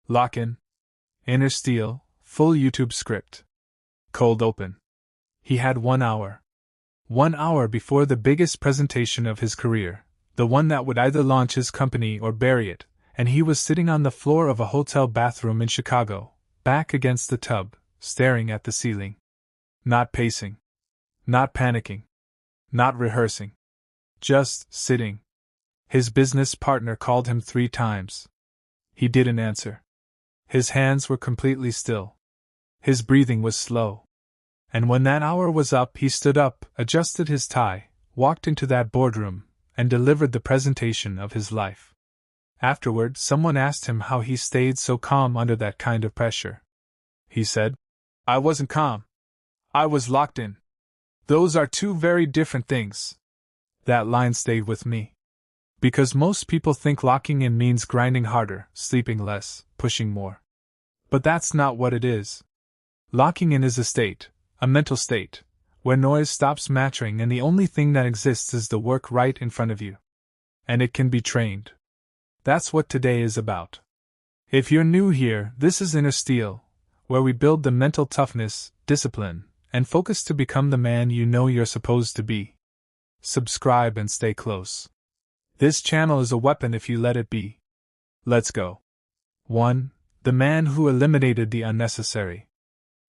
Lock-in. Inner steel, full YouTube script. Cold open. He had 1 hour. 1 hour before the biggest presentation of his career, the one that would either launch his company or bury it, and he was sitting on the floor of a hotel bathroom in Chicago, back against the tub, staring at the ceiling. Not pacing. Not panicking. Not rehearsing. Just sitting. His business partner called him 3 times. He didn't answer. His hands were completely still. His breathing was slow. And when that hour was up, he stood up, adjusted his tie, walked into that boardroom, and delivered the presentation of his life. Afterward, someone asked him how he stayed so calm under that kind of pressure. He said, "I wasn't calm. I was locked in. Those are 2 very different things." That line stayed with me. Because most people think locking in means grinding harder, sleeping less, pushing more. But that's not what it is. Locking in is a state, a mental state, where noise stops mattering and the only thing that exists is the work right in front of you. And it can be trained. That's what today is about. If you're new here, this is Inner Steel, where we build the mental toughness, discipline, and focus to become the man you know you're supposed to be. Subscribe and stay close. This channel is a weapon if you let it be. Let's go. 1. The man who eliminated the unnecessary.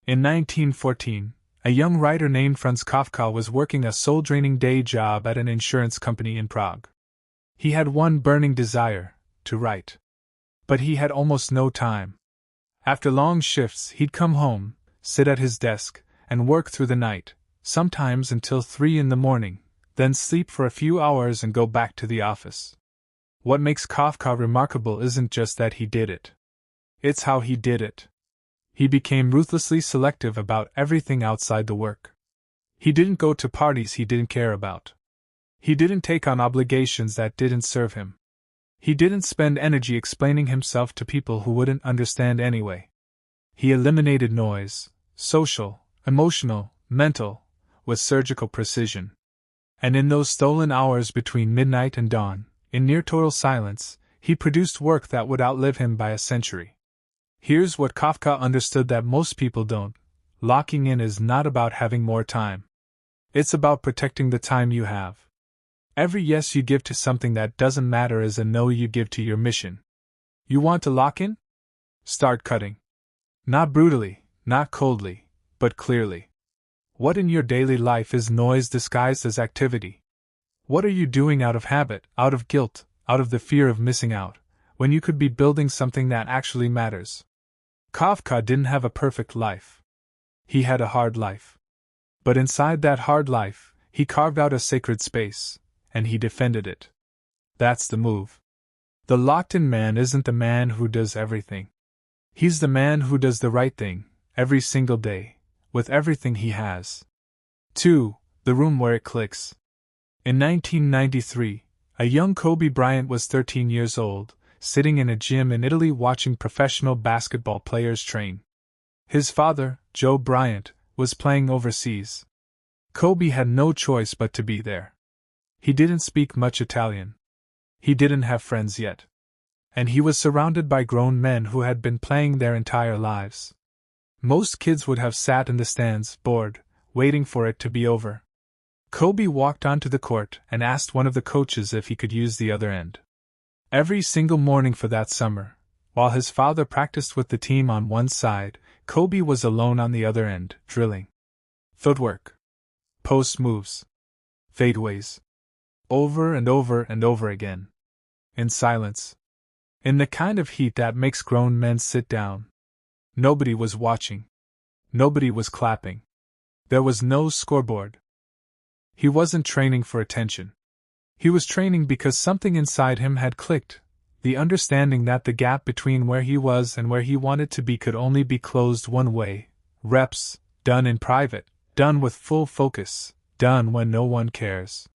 In 1914, a young writer named Franz Kafka was working a soul-draining day job at an insurance company in Prague. He had one burning desire, to write. But he had almost no time. After long shifts, he'd come home, sit at his desk, and work through the night, sometimes until 3 in the morning, then sleep for a few hours and go back to the office. What makes Kafka remarkable isn't just that he did it. It's how he did it. He became ruthlessly selective about everything outside the work. He didn't go to parties he didn't care about. He didn't take on obligations that didn't serve him. He didn't spend energy explaining himself to people who wouldn't understand anyway. He eliminated noise, social, emotional, mental, with surgical precision. And in those stolen hours between midnight and dawn, in near total silence, he produced work that would outlive him by a century. Here's what Kafka understood that most people don't. Locking in is not about having more time. It's about protecting the time you have. Every yes you give to something that doesn't matter is a no you give to your mission. You want to lock in? Start cutting. Not brutally, not coldly, but clearly. What in your daily life is noise disguised as activity? What are you doing out of habit, out of guilt, out of the fear of missing out, when you could be building something that actually matters? Kafka didn't have a perfect life. He had a hard life. But inside that hard life, he carved out a sacred space, and he defended it. That's the move. The locked-in man isn't the man who does everything. He's the man who does the right thing, every single day, with everything he has. 2. The room where it clicks. In 1993, a young Kobe Bryant was 13 years old, sitting in a gym in Italy watching professional basketball players train. His father, Joe Bryant, was playing overseas. Kobe had no choice but to be there. He didn't speak much Italian. He didn't have friends yet. And he was surrounded by grown men who had been playing their entire lives. Most kids would have sat in the stands, bored, waiting for it to be over. Kobe walked onto the court and asked one of the coaches if he could use the other end. Every single morning for that summer, while his father practiced with the team on one side, Kobe was alone on the other end, drilling. Footwork. Post moves. Fadeaways. Over and over and over again. In silence. In the kind of heat that makes grown men sit down. Nobody was watching. Nobody was clapping. There was no scoreboard. He wasn't training for attention. He was training because something inside him had clicked, the understanding that the gap between where he was and where he wanted to be could only be closed one way: reps, done in private, done with full focus, done when no one cares.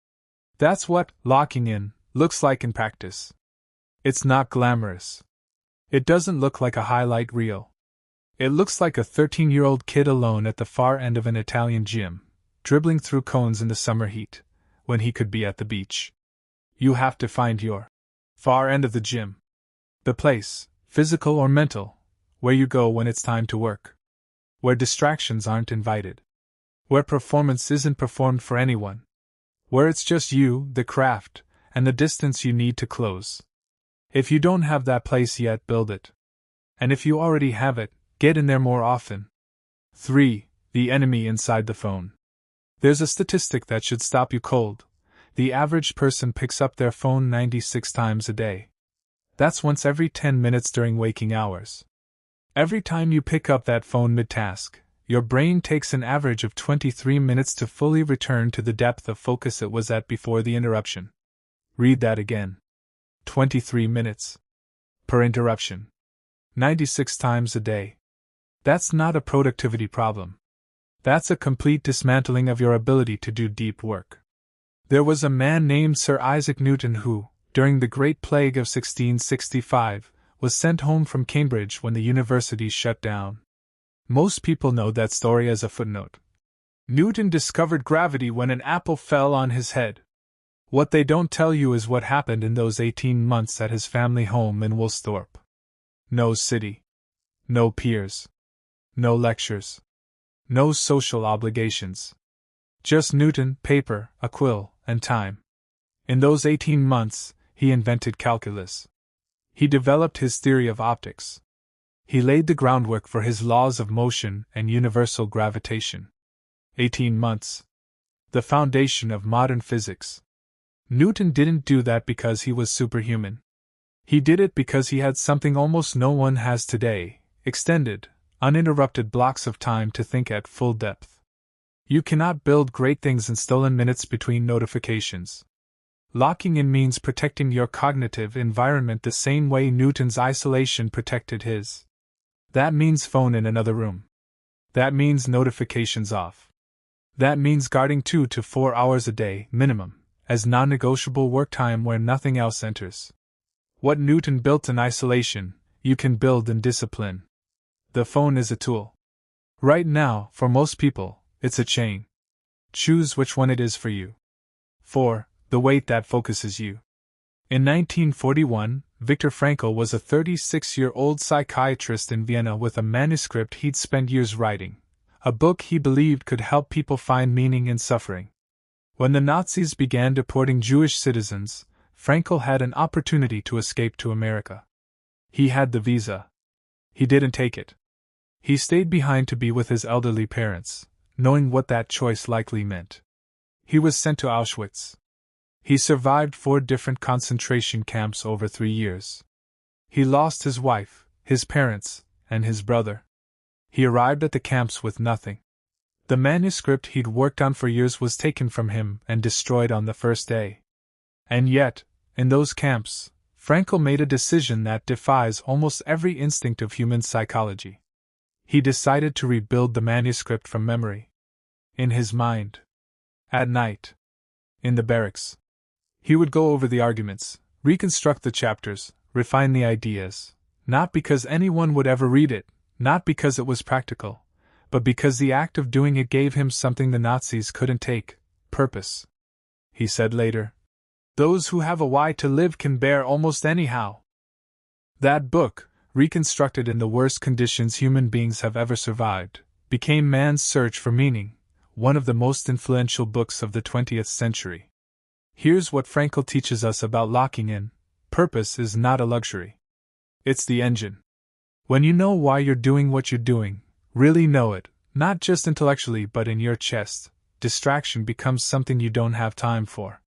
That's what locking in looks like in practice. It's not glamorous. It doesn't look like a highlight reel. It looks like a 13-year-old kid alone at the far end of an Italian gym, dribbling through cones in the summer heat, when he could be at the beach. You have to find your far end of the gym. The place, physical or mental, where you go when it's time to work. Where distractions aren't invited. Where performance isn't performed for anyone. Where it's just you, the craft, and the distance you need to close. If you don't have that place yet, build it. And if you already have it, get in there more often. 3. The enemy inside the phone. There's a statistic that should stop you cold. The average person picks up their phone 96 times a day. That's once every 10 minutes during waking hours. Every time you pick up that phone mid-task, your brain takes an average of 23 minutes to fully return to the depth of focus it was at before the interruption. Read that again. 23 minutes. Per interruption. 96 times a day. That's not a productivity problem. That's a complete dismantling of your ability to do deep work. There was a man named Sir Isaac Newton who, during the Great Plague of 1665, was sent home from Cambridge when the university shut down. Most people know that story as a footnote. Newton discovered gravity when an apple fell on his head. What they don't tell you is what happened in those 18 months at his family home in Woolsthorpe. No city. No peers. No lectures. No social obligations. Just Newton, paper, a quill, and time. In those 18 months, he invented calculus. He developed his theory of optics. He laid the groundwork for his laws of motion and universal gravitation. 18 months. The foundation of modern physics. Newton didn't do that because he was superhuman. He did it because he had something almost no one has today: extended, uninterrupted blocks of time to think at full depth. You cannot build great things in stolen minutes between notifications. Locking in means protecting your cognitive environment the same way Newton's isolation protected his. That means phone in another room. That means notifications off. That means guarding 2 to 4 hours a day, minimum, as non-negotiable work time where nothing else enters. What Newton built in isolation, you can build in discipline. The phone is a tool. Right now, for most people, it's a chain. Choose which one it is for you. 4. The weight that focuses you. In 1941, Viktor Frankl was a 36-year-old psychiatrist in Vienna with a manuscript he'd spent years writing, a book he believed could help people find meaning in suffering. When the Nazis began deporting Jewish citizens, Frankl had an opportunity to escape to America. He had the visa. He didn't take it. He stayed behind to be with his elderly parents, knowing what that choice likely meant. He was sent to Auschwitz. He survived 4 different concentration camps over 3 years. He lost his wife, his parents, and his brother. He arrived at the camps with nothing. The manuscript he'd worked on for years was taken from him and destroyed on the first day. And yet, in those camps, Frankl made a decision that defies almost every instinct of human psychology. He decided to rebuild the manuscript from memory. In his mind. At night. In the barracks. He would go over the arguments, reconstruct the chapters, refine the ideas, not because anyone would ever read it, not because it was practical, but because the act of doing it gave him something the Nazis couldn't take: purpose. He said later, "Those who have a why to live can bear almost anyhow." That book, reconstructed in the worst conditions human beings have ever survived, became man's search for meaning, one of the most influential books of the 20th century. Here's what Frankl teaches us about locking in: purpose is not a luxury. It's the engine. When you know why you're doing what you're doing, really know it, not just intellectually but in your chest, distraction becomes something you don't have time for.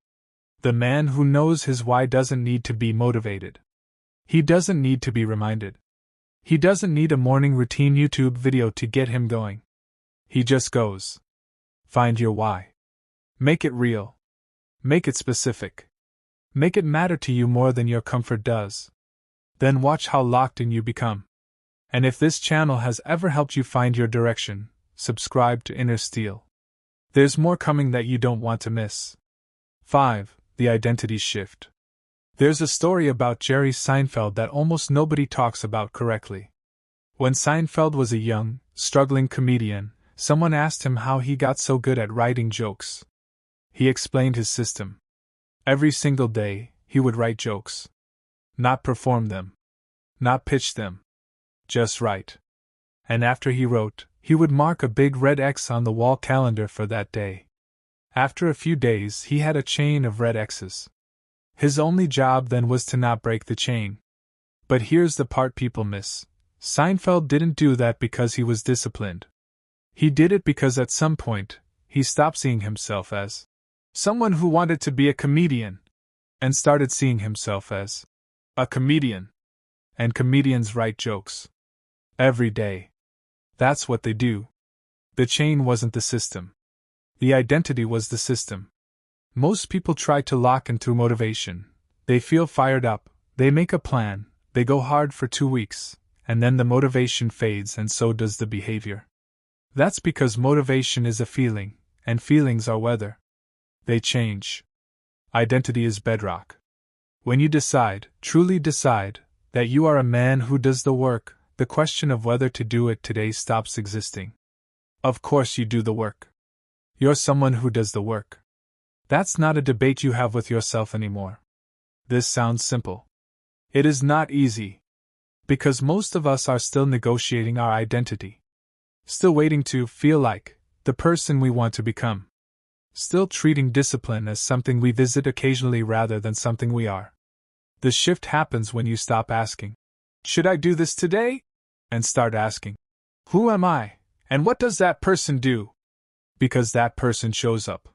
The man who knows his why doesn't need to be motivated. He doesn't need to be reminded. He doesn't need a morning routine YouTube video to get him going. He just goes. Find your why. Make it real. Make it specific. Make it matter to you more than your comfort does. Then watch how locked in you become. And if this channel has ever helped you find your direction, subscribe to Inner Steel. There's more coming that you don't want to miss. 5. The identity shift. There's a story about Jerry Seinfeld that almost nobody talks about correctly. When Seinfeld was a young, struggling comedian, someone asked him how he got so good at writing jokes. He explained his system. Every single day, he would write jokes. Not perform them. Not pitch them. Just write. And after he wrote, he would mark a big red X on the wall calendar for that day. After a few days, he had a chain of red X's. His only job then was to not break the chain. But here's the part people miss. Seinfeld didn't do that because he was disciplined. He did it because at some point, he stopped seeing himself as someone who wanted to be a comedian, and started seeing himself as a comedian. And comedians write jokes. Every day. That's what they do. The chain wasn't the system. The identity was the system. Most people try to lock in through motivation. They feel fired up, they make a plan, they go hard for 2 weeks, and then the motivation fades and so does the behavior. That's because motivation is a feeling, and feelings are weather. They change. Identity is bedrock. When you decide, truly decide, that you are a man who does the work, the question of whether to do it today stops existing. Of course you do the work. You're someone who does the work. That's not a debate you have with yourself anymore. This sounds simple. It is not easy. Because most of us are still negotiating our identity. Still waiting to feel like the person we want to become. Still treating discipline as something we visit occasionally rather than something we are. The shift happens when you stop asking, "Should I do this today?" and start asking, "Who am I, and what does that person do?" Because that person shows up.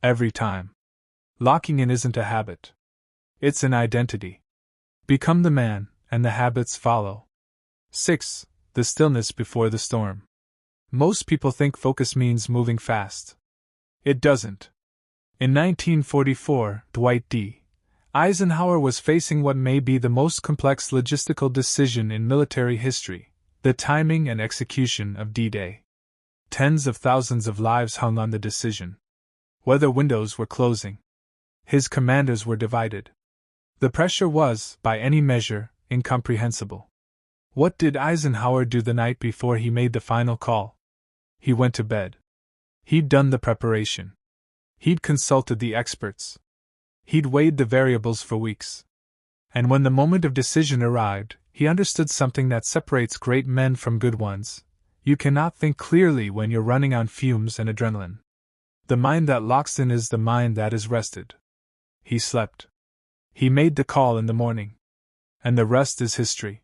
Every time. Locking in isn't a habit. It's an identity. Become the man, and the habits follow. 6. The stillness before the storm. Most people think focus means moving fast. It doesn't. In 1944, Dwight D. Eisenhower was facing what may be the most complex logistical decision in military history: the timing and execution of D-Day. Tens of thousands of lives hung on the decision. Weather windows were closing. His commanders were divided. The pressure was, by any measure, incomprehensible. What did Eisenhower do the night before he made the final call? He went to bed. He'd done the preparation. He'd consulted the experts. He'd weighed the variables for weeks. And when the moment of decision arrived, he understood something that separates great men from good ones. You cannot think clearly when you're running on fumes and adrenaline. The mind that locks in is the mind that is rested. He slept. He made the call in the morning. And the rest is history.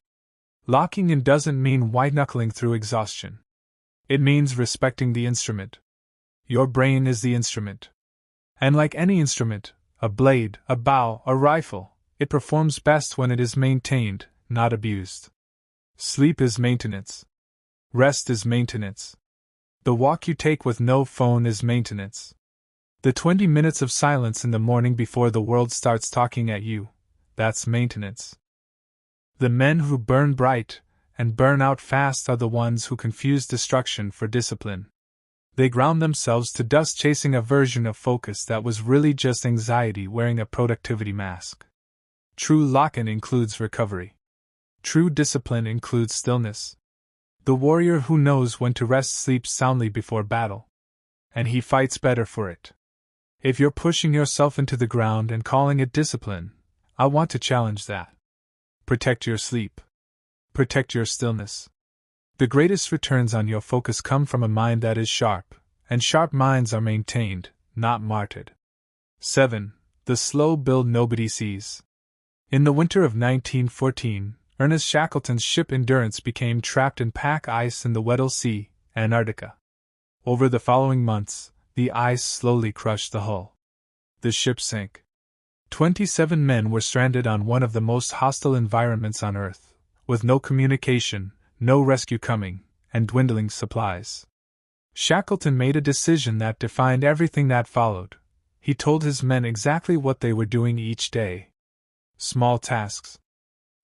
Locking in doesn't mean white-knuckling through exhaustion. It means respecting the instrument. Your brain is the instrument. And like any instrument, a blade, a bow, a rifle, it performs best when it is maintained, not abused. Sleep is maintenance. Rest is maintenance. The walk you take with no phone is maintenance. The 20 minutes of silence in the morning before the world starts talking at you, that's maintenance. The men who burn bright and burn out fast are the ones who confuse destruction for discipline. They ground themselves to dust chasing a version of focus that was really just anxiety wearing a productivity mask. True lock-in includes recovery. True discipline includes stillness. The warrior who knows when to rest sleeps soundly before battle. And he fights better for it. If you're pushing yourself into the ground and calling it discipline, I want to challenge that. Protect your sleep. Protect your stillness. The greatest returns on your focus come from a mind that is sharp, and sharp minds are maintained, not martyred. 7. The slow build nobody sees. In the winter of 1914, Ernest Shackleton's ship Endurance became trapped in pack ice in the Weddell Sea, Antarctica. Over the following months, the ice slowly crushed the hull. The ship sank. 27 men were stranded on one of the most hostile environments on Earth, with no communication, no rescue coming, and dwindling supplies. Shackleton made a decision that defined everything that followed. He told his men exactly what they were doing each day. Small tasks.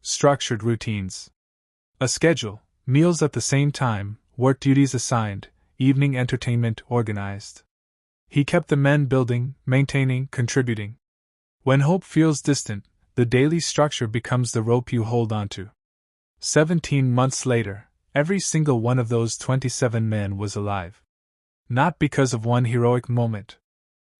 Structured routines. A schedule, meals at the same time, work duties assigned, evening entertainment organized. He kept the men building, maintaining, contributing. When hope feels distant, the daily structure becomes the rope you hold onto. 17 months later, every single one of those 27 men was alive. Not because of one heroic moment.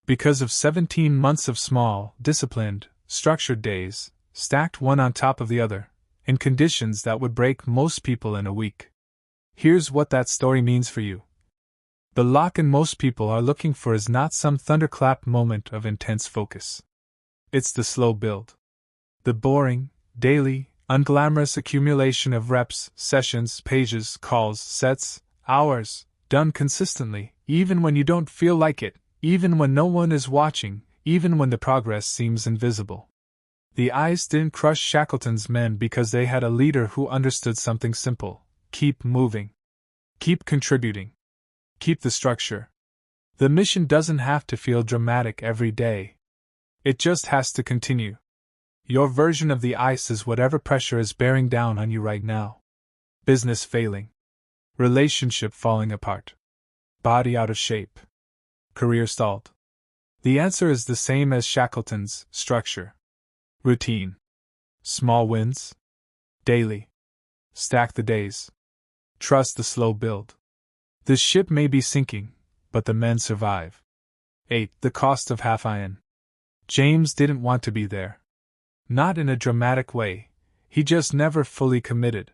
Because of 17 months of small, disciplined, structured days, stacked one on top of the other, in conditions that would break most people in a week. Here's what that story means for you. The lock-in most people are looking for is not some thunderclap moment of intense focus. It's the slow build. The boring, daily, unglamorous accumulation of reps, sessions, pages, calls, sets, hours, done consistently, even when you don't feel like it, even when no one is watching, even when the progress seems invisible. The eyes didn't crush Shackleton's men because they had a leader who understood something simple: keep moving. Keep contributing. Keep the structure. The mission doesn't have to feel dramatic every day. It just has to continue. Your version of the ice is whatever pressure is bearing down on you right now. Business failing. Relationship falling apart. Body out of shape. Career stalled. The answer is the same as Shackleton's: structure. Routine. Small wins. Daily. Stack the days. Trust the slow build. The ship may be sinking, but the men survive. 8. The cost of half-iron. James didn't want to be there. Not in a dramatic way, he just never fully committed.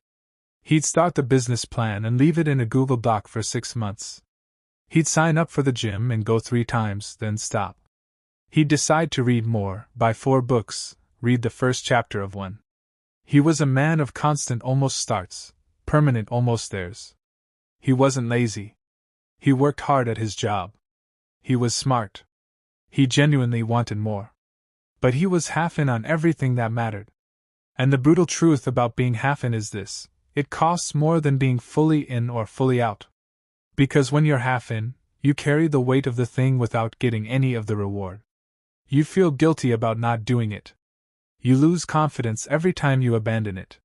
He'd start the business plan and leave it in a Google Doc for 6 months. He'd sign up for the gym and go 3 times, then stop. He'd decide to read more, buy 4 books, read the first chapter of one. He was a man of constant almost starts, permanent almost theirs. He wasn't lazy. He worked hard at his job. He was smart. He genuinely wanted more. But he was half in on everything that mattered. And the brutal truth about being half in is this: it costs more than being fully in or fully out. Because when you're half in, you carry the weight of the thing without getting any of the reward. You feel guilty about not doing it. You lose confidence every time you abandon it.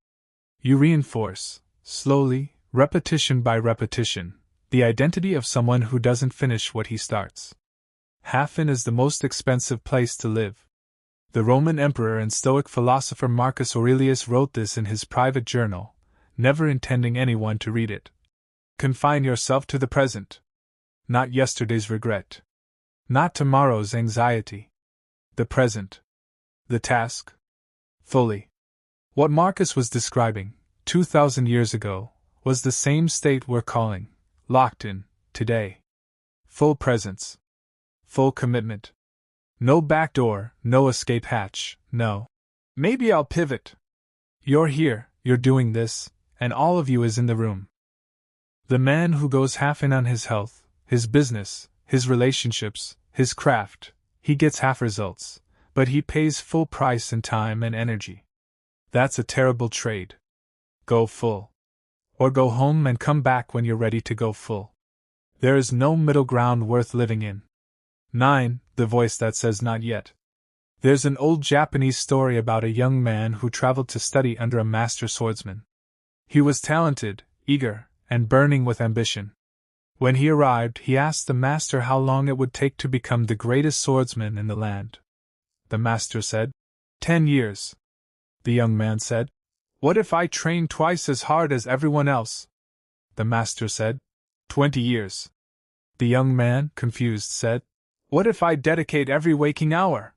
You reinforce, slowly, repetition by repetition, the identity of someone who doesn't finish what he starts. Half-in is the most expensive place to live. The Roman emperor and Stoic philosopher Marcus Aurelius wrote this in his private journal, never intending anyone to read it. Confine yourself to the present. Not yesterday's regret. Not tomorrow's anxiety. The present. The task. Fully. What Marcus was describing, 2,000 years ago, was the same state we're calling, locked in, today. Full presence. Full commitment. No back door, no escape hatch, no. Maybe I'll pivot. You're here, you're doing this, and all of you is in the room. The man who goes half in on his health, his business, his relationships, his craft, he gets half results, but he pays full price in time and energy. That's a terrible trade. Go full. Or go home and come back when you're ready to go full. There is no middle ground worth living in. 9. The voice that says not yet. There's an old Japanese story about a young man who traveled to study under a master swordsman. He was talented, eager, and burning with ambition. When he arrived, he asked the master how long it would take to become the greatest swordsman in the land. The master said, 10 years. The young man said, What if I train twice as hard as everyone else? The master said, 20 years. The young man, confused, said, What if I dedicate every waking hour?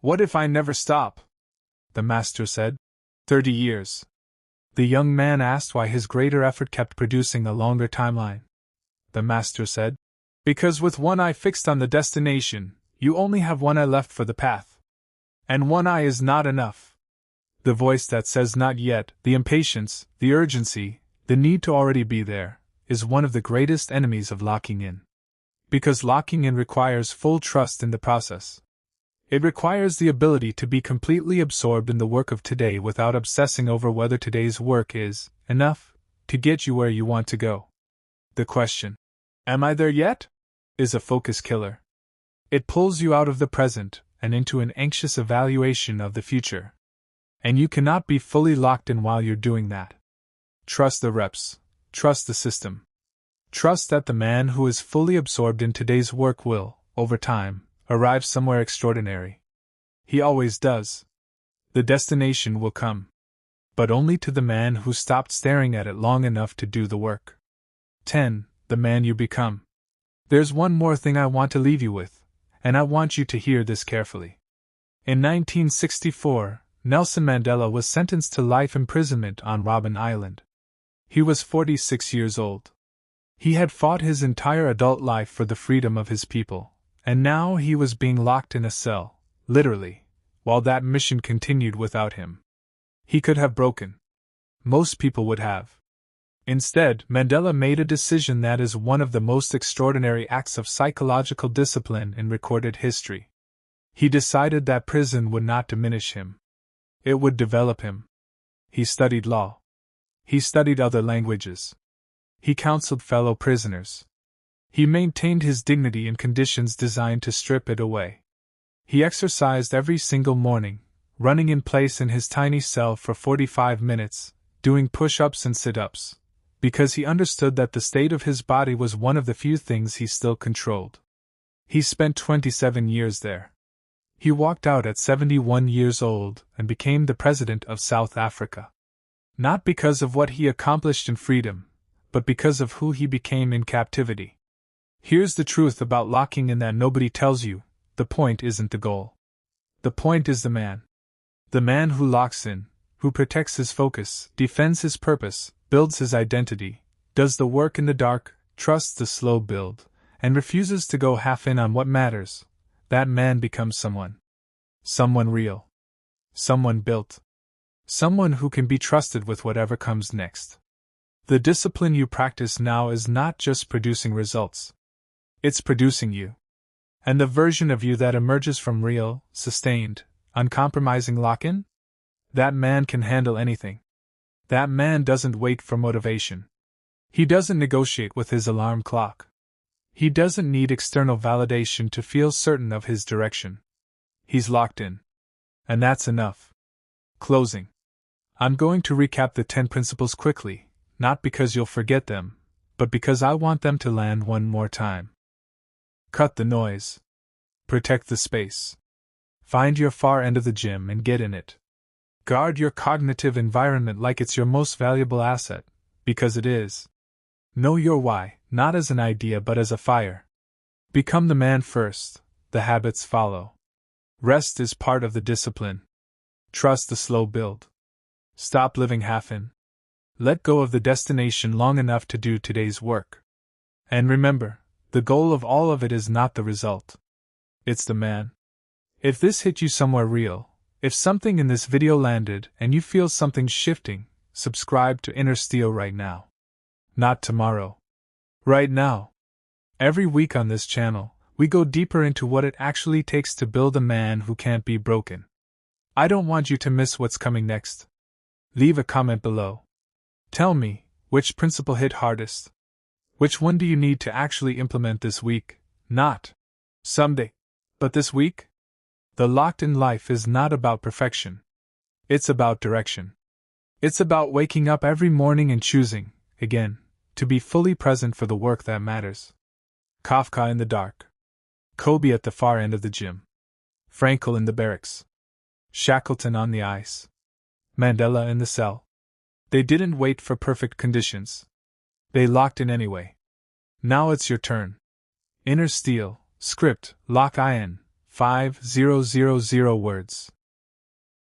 What if I never stop? The master said, 30 years. The young man asked why his greater effort kept producing a longer timeline. The master said, Because with one eye fixed on the destination, you only have one eye left for the path. And one eye is not enough. The voice that says not yet, the impatience, the urgency, the need to already be there, is one of the greatest enemies of locking in. Because locking in requires full trust in the process. It requires the ability to be completely absorbed in the work of today without obsessing over whether today's work is enough to get you where you want to go. The question, am I there yet? Is a focus killer. It pulls you out of the present and into an anxious evaluation of the future. And you cannot be fully locked in while you're doing that. Trust the reps. Trust the system. Trust that the man who is fully absorbed in today's work will, over time, arrive somewhere extraordinary. He always does. The destination will come. But only to the man who stopped staring at it long enough to do the work. 10. The man you become. There's one more thing I want to leave you with, and I want you to hear this carefully. In 1964, Nelson Mandela was sentenced to life imprisonment on Robben Island. He was 46 years old. He had fought his entire adult life for the freedom of his people, and now he was being locked in a cell, literally, while that mission continued without him. He could have broken. Most people would have. Instead, Mandela made a decision that is one of the most extraordinary acts of psychological discipline in recorded history. He decided that prison would not diminish him. It would develop him. He studied law. He studied other languages. He counseled fellow prisoners. He maintained his dignity in conditions designed to strip it away. He exercised every single morning, running in place in his tiny cell for 45 minutes, doing push-ups and sit-ups, because he understood that the state of his body was one of the few things he still controlled. He spent 27 years there. He walked out at 71 years old and became the president of South Africa. Not because of what he accomplished in freedom, but because of who he became in captivity. Here's the truth about locking in that nobody tells you: the point isn't the goal. The point is the man. The man who locks in, who protects his focus, defends his purpose, builds his identity, does the work in the dark, trusts the slow build, and refuses to go half in on what matters. That man becomes someone. Someone real. Someone built. Someone who can be trusted with whatever comes next. The discipline you practice now is not just producing results. It's producing you. And the version of you that emerges from real, sustained, uncompromising lock-in? That man can handle anything. That man doesn't wait for motivation. He doesn't negotiate with his alarm clock. He doesn't need external validation to feel certain of his direction. He's locked in. And that's enough. Closing. I'm going to recap the 10 principles quickly, not because you'll forget them, but because I want them to land one more time. Cut the noise. Protect the space. Find your far end of the gym and get in it. Guard your cognitive environment like it's your most valuable asset, because it is. Know your why, not as an idea but as a fire. Become the man first, the habits follow. Rest is part of the discipline. Trust the slow build. Stop living half in. Let go of the destination long enough to do today's work. And remember, the goal of all of it is not the result. It's the man. If this hit you somewhere real, if something in this video landed and you feel something shifting, subscribe to Inner Steel right now. Not tomorrow. Right now. Every week on this channel, we go deeper into what it actually takes to build a man who can't be broken. I don't want you to miss what's coming next. Leave a comment below. Tell me, which principle hit hardest? Which one do you need to actually implement this week? Not someday, but this week? The locked-in life is not about perfection. It's about direction. It's about waking up every morning and choosing, again, to be fully present for the work that matters. Kafka in the dark. Kobe at the far end of the gym. Frankel in the barracks. Shackleton on the ice. Mandela in the cell. They didn't wait for perfect conditions. They locked in anyway. Now it's your turn. Inner Steel, script, lock in, 5000 words.